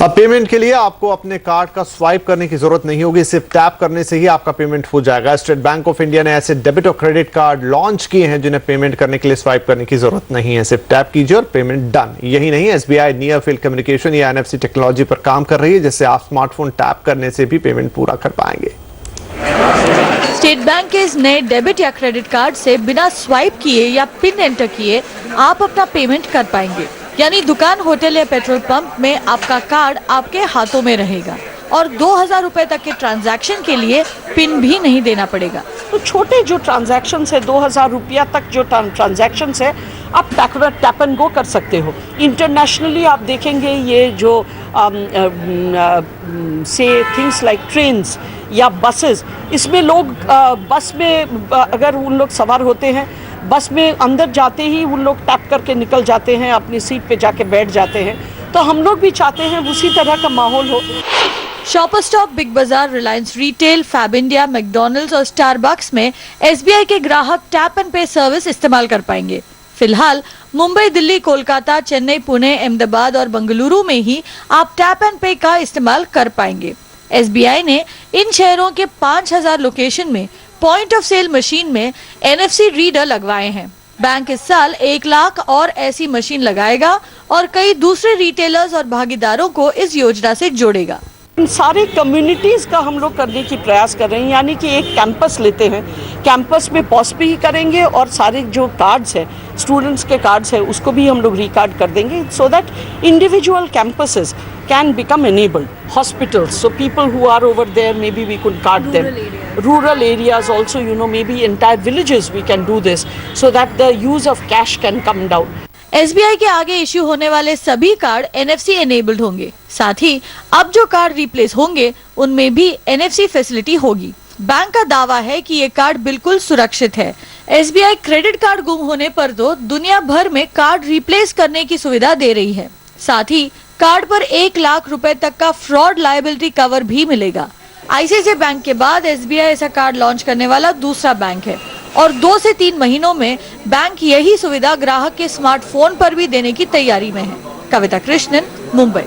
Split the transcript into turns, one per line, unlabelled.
अब पेमेंट के लिए आपको अपने कार्ड का स्वाइप करने की जरूरत नहीं होगी, सिर्फ टैप करने से ही आपका पेमेंट हो जाएगा। स्टेट बैंक ऑफ इंडिया ने ऐसे डेबिट और क्रेडिट कार्ड लॉन्च किए हैं जिन्हें पेमेंट करने के लिए स्वाइप करने की जरूरत नहीं है, सिर्फ टैप कीजिए और पेमेंट डन। यही नहीं, एसबीआई नियर फील्ड कम्युनिकेशन या एनएफसी टेक्नोलॉजी पर काम कर रही है, जिससे आप स्मार्टफोन टैप करने से भी पेमेंट पूरा कर पाएंगे।
स्टेट बैंक के इस नए डेबिट या क्रेडिट कार्ड से बिना स्वाइप किए या पिन एंटर किए आप अपना पेमेंट कर पाएंगे। यानी दुकान, होटल या पेट्रोल पंप में आपका कार्ड आपके हाथों में रहेगा और 2000 रुपए तक के ट्रांजैक्शन के लिए पिन भी नहीं देना पड़ेगा।
तो छोटे जो ट्रांजैक्शन है, 2000 रुपया तक जो ट्रांजैक्शन है, आप टैप एंड गो कर सकते हो। इंटरनेशनली आप देखेंगे ये जो से थिंग्स लाइक ट्रेन्स या बसेस, इसमें लोग बस में अगर उन लोग सवार होते हैं, बस में अंदर जाते ही उन लोग टैप करके निकल जाते हैं, अपनी सीट पे जाके बैठ जाते हैं। तो हम लोग भी चाहते हैं उसी तरह का माहौल हो।
Shopper Stop, Big Bazaar, Reliance Retail, Fab India, McDonald's और स्टारबक्स में एसबीआई के ग्राहक टैप एंड पे सर्विस इस्तेमाल कर पाएंगे। फिलहाल मुंबई, दिल्ली, कोलकाता, चेन्नई, पुणे, अहमदाबाद और बेंगलुरु में ही आप टैप एंड पे का इस्तेमाल कर पाएंगे। एसबीआई ने इन शहरों के 5000 लोकेशन में पॉइंट ऑफ सेल मशीन में एनएफसी रीडर लगवाए हैं। बैंक इस साल 1 लाख और ऐसी मशीन लगाएगा और कई दूसरे रिटेलर्स और भागीदारों को इस योजना से जोड़ेगा।
इन सारे कम्युनिटीज़ का हम लोग करने की प्रयास कर रहे हैं, यानी कि एक कैंपस लेते हैं, कैंपस में पॉस भी करेंगे और सारे जो कार्ड्स हैं, स्टूडेंट्स के कार्ड्स हैं, उसको भी हम लोग रिकार्ड कर देंगे, so that individual campuses can become enabled. Hospitals, so people who are over there, maybe we could card them. Rural areas also, you know, maybe entire villages we can do this, so that the use of cash can come down.
SBI के आगे issue होने वाले सभी card NFC enabled होंगे। साथ ही अब जो card replace होंगे उनमें भी एनएफसी फैसिलिटी होगी। बैंक का दावा है कि ये कार्ड बिल्कुल सुरक्षित है। एसबीआई क्रेडिट कार्ड गुम होने पर तो दुनिया भर में कार्ड रिप्लेस करने की सुविधा दे रही है। साथ ही कार्ड पर 1 लाख रुपए तक का फ्रॉड लायबिलिटी कवर भी मिलेगा। आईसीआईसीआई बैंक के बाद एसबीआई ऐसा कार्ड लॉन्च करने वाला दूसरा बैंक है और 2 से 3 महीनों में बैंक यही सुविधा ग्राहक के स्मार्टफोन पर भी देने की तैयारी में है। कविता कृष्णन, मुंबई।